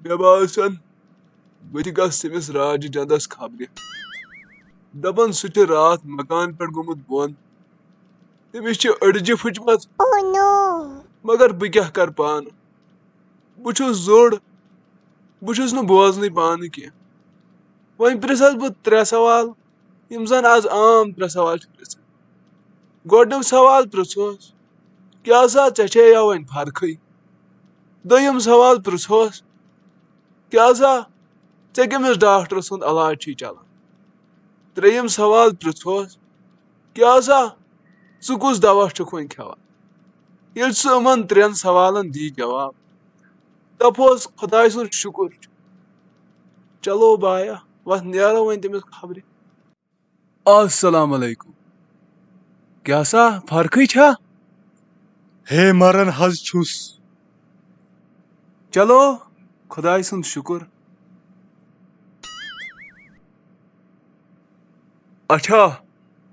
مےٚ باسان بہٕ تہِ گژھٕ تٔمِس راجہِ جندس خبرِ دپان سُہ چھُ راتھ مکان پٮ۪ٹھ گوٚمُت بۄن تٔمِس چھِ أڈجہِ پھٕچمژ مگر بہٕ کیٛاہ کرٕ پانہٕ بہٕ چھُس زوٚڑ بہٕ چھُس نہٕ بوزنٕے پانہٕ کینٛہہ وۄنۍ پرژھس بہٕ 3 سوال یِم زن آز عام 3 سوال چھِ پرژھان گۄڈنیُک سوال پرژھوس کیٛاہ سا ژےٚ چھے یا وۄنۍ فرقٕے دوٚیِم سوال پرژھوس کیٛاہ سا ژےٚ کٔمِس ڈاکٹر سُنٛد علاج چھی چلان ترٛیٚیِم سوال پرژھوس کیٛاہ سا ژٕ کُس دوا چھُکھ وۄنۍ کھٮ۪وان ییٚلہِ سُہ یِمن 3 سوالن دی جواب دپہوس خۄداے سُنٛد شُکر چھُ چلو بایا وۄتھ نیرو وۄنۍ تٔمِس خبرِ السلام علیکم کیٛاہ سا فرقٕے چھا ہے مرن حظ چھُس چلو خۄداے سُنٛد شُکر اچھا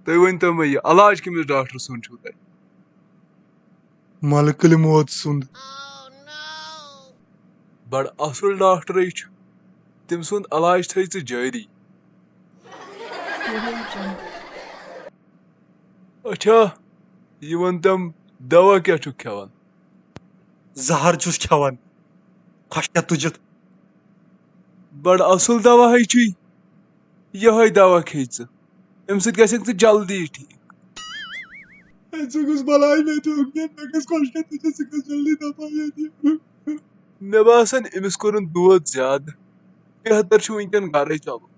تُہۍ ؤنۍتو مےٚ یہِ علاج کٔمِس ڈاکٹر سُنٛد چھُو تۄہہِ ملکہٕ موت سُنٛد بڑٕ اصل ڈاکٹرے چھُ تٔمۍ سُنٛد علاج تھٲے ژٕ جٲری اچھا یہِ ؤنۍتَم دوا کیٛاہ چھُکھ کھٮ۪وان زہر چھُس کھٮ۪وان خۄشکیٚتھ تُجِتھ بڑٕ اصل دوا ہے چھُے یِہوے دوا کھیٚیہِ ژٕ اَمہِ سۭتۍ گژھکھ ژٕ جلدی ٹھیٖک ژٕ گوٚژھ بلاے مےٚ گژھِ خۄشکیٚتھ تُجِتھ ژٕ گژھِ جلدی دپا مےٚ باسان أمِس کوٚرُن دود زیادٕ بہتر چھُ وٕنکیٚن گرے ژلُن